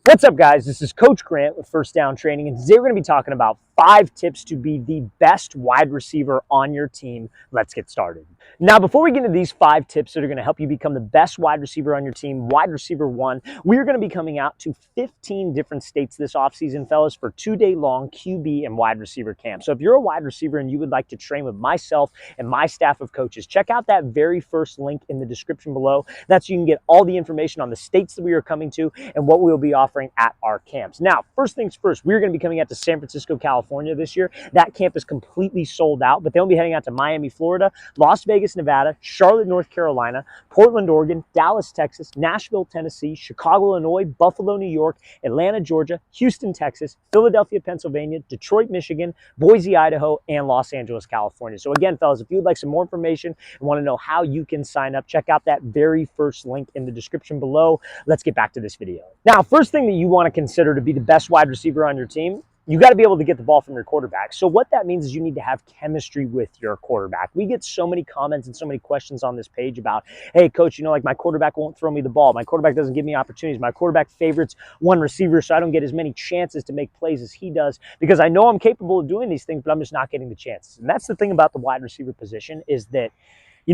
What's up, guys? This is Coach Grant with First Down Training, and today we're going to be talking about 5 tips to be the best wide receiver on your team. Let's get started. Now, before we get into these 5 tips that are going to help you become the best wide receiver on your team, wide receiver 1, we are going to be coming out to 15 different states this offseason, fellas, for 2-day-long QB and wide receiver camp. So if you're a wide receiver and you would like to train with myself and my staff of coaches, check out that very first link in the description below. That's so you can get all the information on the states that we are coming to and what we will be offering at our camps. Now, first things first, we're going to be coming out to San Francisco, California this year. That camp is completely sold out, but they'll be heading out to Miami, Florida, Las Vegas, Nevada, Charlotte, North Carolina, Portland, Oregon, Dallas, Texas, Nashville, Tennessee, Chicago, Illinois, Buffalo, New York, Atlanta, Georgia, Houston, Texas, Philadelphia, Pennsylvania, Detroit, Michigan, Boise, Idaho, and Los Angeles, California. So again, fellas, if you would like some more information and want to know how you can sign up, check out that very first link in the description below. Let's get back to this video. Now, first thing that you want to consider to be the best wide receiver on your team, you got to be able to get the ball from your quarterback. So what that means is you need to have chemistry with your quarterback. We get so many comments and so many questions on this page about, hey, coach, like my quarterback won't throw me the ball. My quarterback doesn't give me opportunities. My quarterback favorites one receiver, so I don't get as many chances to make plays as he does because I know I'm capable of doing these things, but I'm just not getting the chances. And that's the thing about the wide receiver position is that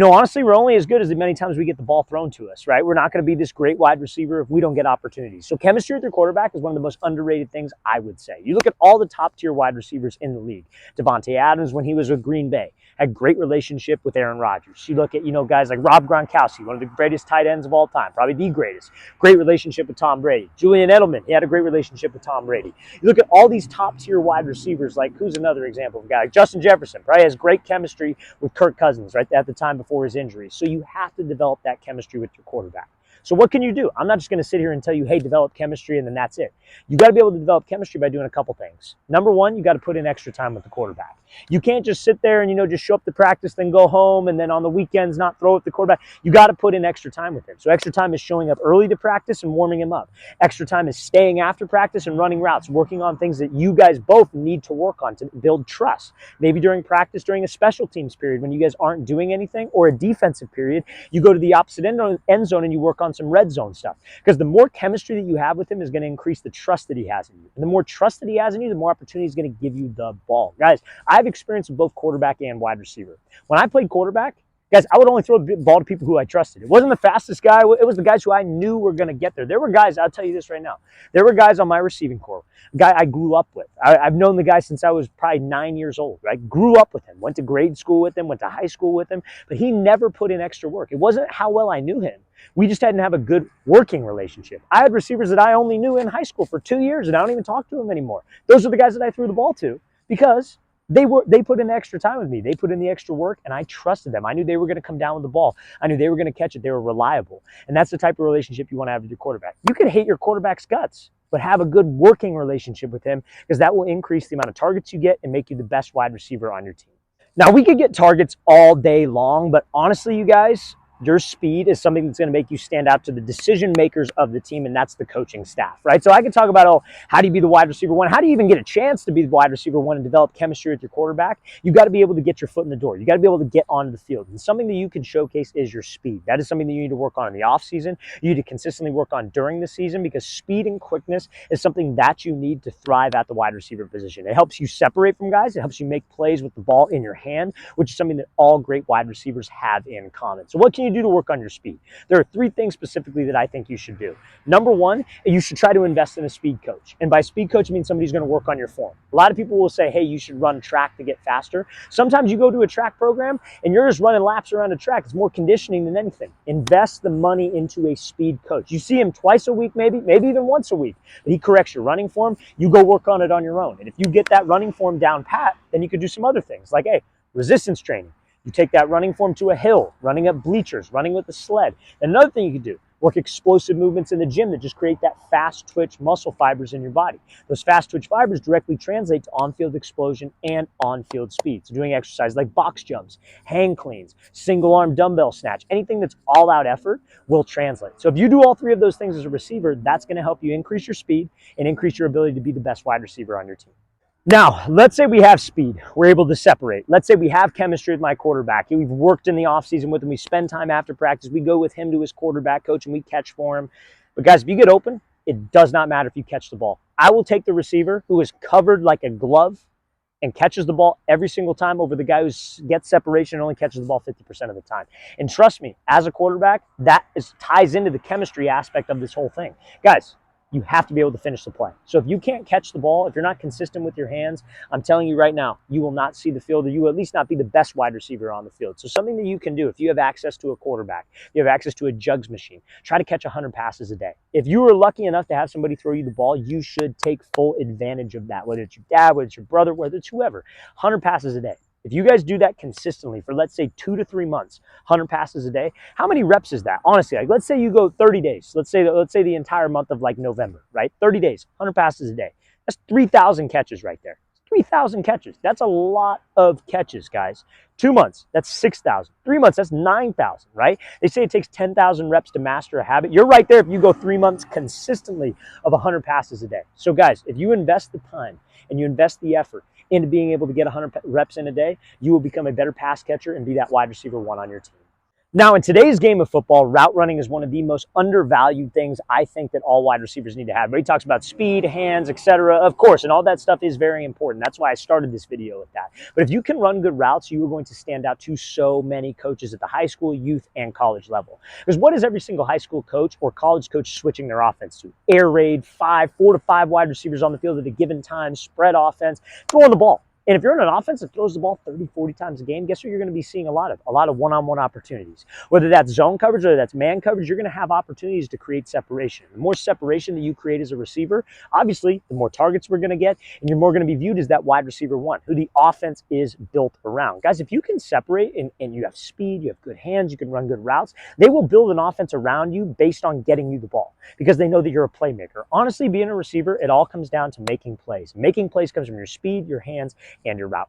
honestly, we're only as good as the many times we get the ball thrown to us, right? We're not going to be this great wide receiver if we don't get opportunities. So chemistry with your quarterback is one of the most underrated things, I would say. You look at all the top-tier wide receivers in the league. Devontae Adams, when he was with Green Bay, had great relationship with Aaron Rodgers. You look at, guys like Rob Gronkowski, one of the greatest tight ends of all time, probably the greatest. Great relationship with Tom Brady. Julian Edelman, he had a great relationship with Tom Brady. You look at all these top-tier wide receivers, like who's another example of a guy? Like Justin Jefferson, probably has great chemistry with Kirk Cousins, right, at the time before his injury. So you have to develop that chemistry with your quarterback. So what can you do? I'm not just going to sit here and tell you, hey, develop chemistry, and then that's it. You got to be able to develop chemistry by doing a couple things. Number one, you got to put in extra time with the quarterback. You can't just sit there and, just show up to practice, then go home, and then on the weekends not throw at the quarterback. You got to put in extra time with him. So extra time is showing up early to practice and warming him up. Extra time is staying after practice and running routes, working on things that you guys both need to work on to build trust. Maybe during practice, during a special teams period when you guys aren't doing anything, or a defensive period, you go to the opposite end zone and you work on some red zone stuff. Because the more chemistry that you have with him is going to increase the trust that he has in you. And the more trust that he has in you, the more opportunity he's going to give you the ball. Guys, I've experienced with both quarterback and wide receiver. When I played quarterback, guys, I would only throw the ball to people who I trusted. It wasn't the fastest guy. It was the guys who I knew were going to get there. There were guys, I'll tell you this right now. There were guys on my receiving corps, a guy I grew up with. I've known the guy since I was probably 9 years old. I grew up with him, went to grade school with him, went to high school with him, but he never put in extra work. It wasn't how well I knew him. We just didn't have a good working relationship. I had receivers that I only knew in high school for 2 years, and I don't even talk to them anymore. Those are the guys that I threw the ball to because they put in the extra time with me. They put in the extra work, and I trusted them. I knew they were going to come down with the ball. I knew they were going to catch it. They were reliable. And that's the type of relationship you want to have with your quarterback. You can hate your quarterback's guts, but have a good working relationship with him because that will increase the amount of targets you get and make you the best wide receiver on your team. Now, we could get targets all day long, but honestly, you guys, your speed is something that's going to make you stand out to the decision makers of the team, and that's the coaching staff, right? So I can talk about, how do you be the wide receiver one? How do you even get a chance to be the wide receiver one and develop chemistry with your quarterback? You got to be able to get your foot in the door. You got to be able to get onto the field. And something that you can showcase is your speed. That is something that you need to work on in the offseason. You need to consistently work on during the season because speed and quickness is something that you need to thrive at the wide receiver position. It helps you separate from guys. It helps you make plays with the ball in your hand, which is something that all great wide receivers have in common. So what can you do to work on your speed? There are 3 things specifically that I think you should do. Number one, you should try to invest in a speed coach. And by speed coach, I mean somebody who's going to work on your form. A lot of people will say, hey, you should run track to get faster. Sometimes you go to a track program and you're just running laps around a track. It's more conditioning than anything. Invest the money into a speed coach. You see him twice a week, maybe even once a week. But he corrects your running form. You go work on it on your own. And if you get that running form down pat, then you could do some other things like, hey, resistance training. You take that running form to a hill, running up bleachers, running with a sled. And another thing you can do, work explosive movements in the gym that just create that fast twitch muscle fibers in your body. Those fast twitch fibers directly translate to on-field explosion and on-field speed. So doing exercises like box jumps, hang cleans, single arm dumbbell snatch, anything that's all out effort will translate. So if you do all 3 of those things as a receiver, that's going to help you increase your speed and increase your ability to be the best wide receiver on your team. Now, let's say we have speed. We're able to separate. Let's say we have chemistry with my quarterback. We've worked in the offseason with him. We spend time after practice. We go with him to his quarterback coach and we catch for him. But guys, if you get open, it does not matter if you catch the ball. I will take the receiver who is covered like a glove and catches the ball every single time over the guy who gets separation and only catches the ball 50% of the time. And trust me, as a quarterback, that ties into the chemistry aspect of this whole thing. Guys, you have to be able to finish the play. So if you can't catch the ball, if you're not consistent with your hands, I'm telling you right now, you will not see the field, or you will at least not be the best wide receiver on the field. So something that you can do, if you have access to a quarterback, you have access to a jugs machine, try to catch 100 passes a day. If you are lucky enough to have somebody throw you the ball, you should take full advantage of that, whether it's your dad, whether it's your brother, whether it's whoever. 100 passes a day. If you guys do that consistently for, let's say, 2 to 3 months, 100 passes a day, how many reps is that? Honestly, like, let's say you go 30 days. Let's say the entire month of like November, right? 30 days, 100 passes a day. That's 3,000 catches right there. 3,000 catches. That's a lot of catches, guys. 2 months, that's 6,000. 3 months, that's 9,000, right? They say it takes 10,000 reps to master a habit. You're right there if you go 3 months consistently of 100 passes a day. So guys, if you invest the time and you invest the effort into being able to get 100 reps in a day, you will become a better pass catcher and be that wide receiver one on your team. Now, in today's game of football, route running is one of the most undervalued things I think that all wide receivers need to have. Everybody talks about speed, hands, etc. Of course, and all that stuff is very important. That's why I started this video with that. But if you can run good routes, you are going to stand out to so many coaches at the high school, youth, and college level. Because what is every single high school coach or college coach switching their offense to? Air raid, 4 to 5 wide receivers on the field at a given time, spread offense, throwing the ball. And if you're in an offense that throws the ball 30, 40 times a game, guess what you're going to be seeing a lot of? A lot of one-on-one opportunities. Whether that's zone coverage or that's man coverage, you're going to have opportunities to create separation. The more separation that you create as a receiver, obviously, the more targets we're going to get, and you're more going to be viewed as that wide receiver one, who the offense is built around. Guys, if you can separate and you have speed, you have good hands, you can run good routes, they will build an offense around you based on getting you the ball because they know that you're a playmaker. Honestly, being a receiver, it all comes down to making plays. Making plays comes from your speed, your hands, and your route.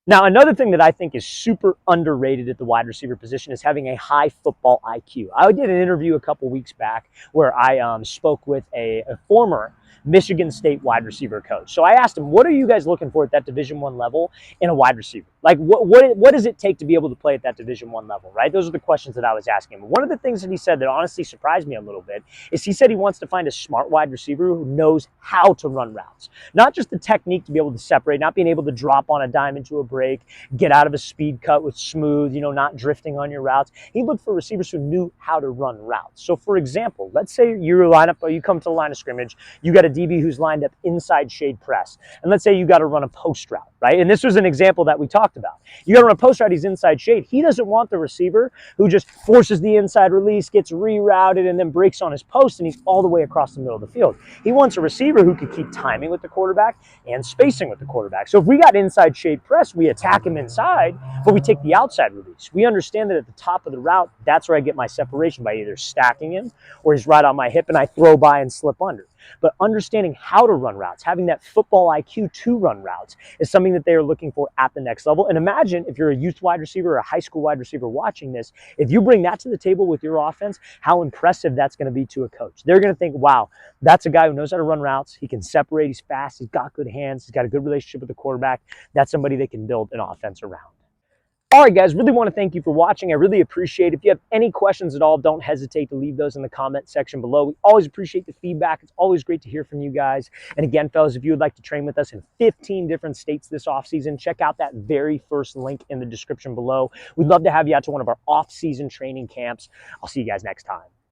Now, another thing that I think is super underrated at the wide receiver position is having a high football IQ. I did an interview a couple weeks back where I spoke with a former Michigan State wide receiver coach. So I asked him, what are you guys looking for at that Division I level in a wide receiver? Like, what does it take to be able to play at that Division I level, right? Those are the questions that I was asking him. One of the things that he said that honestly surprised me a little bit is he said he wants to find a smart wide receiver who knows how to run routes. Not just the technique to be able to separate, not being able to drop on a dime into a break, get out of a speed cut with smooth, not drifting on your routes. He looked for receivers who knew how to run routes. So for example, let's say you come to the line of scrimmage, you got a DB who's lined up inside shade press. And let's say you got to run a post route, right? And this was an example that we talked about. You got to run a post route, he's inside shade. He doesn't want the receiver who just forces the inside release, gets rerouted, and then breaks on his post, and he's all the way across the middle of the field. He wants a receiver who could keep timing with the quarterback and spacing with the quarterback. So if we got inside shade press, we attack him inside, but we take the outside release. We understand that at the top of the route, that's where I get my separation by either stacking him or he's right on my hip and I throw by and slip under. But understanding how to run routes, having that football IQ to run routes is something that they are looking for at the next level. And imagine if you're a youth wide receiver or a high school wide receiver watching this, if you bring that to the table with your offense, how impressive that's going to be to a coach. They're going to think, wow, that's a guy who knows how to run routes. He can separate. He's fast. He's got good hands. He's got a good relationship with the quarterback. That's somebody they can build an offense around. All right, guys, really want to thank you for watching. I really appreciate it. If you have any questions at all, don't hesitate to leave those in the comment section below. We always appreciate the feedback. It's always great to hear from you guys. And again, fellas, if you would like to train with us in 15 different states this offseason, check out that very first link in the description below. We'd love to have you out to one of our off-season training camps. I'll see you guys next time.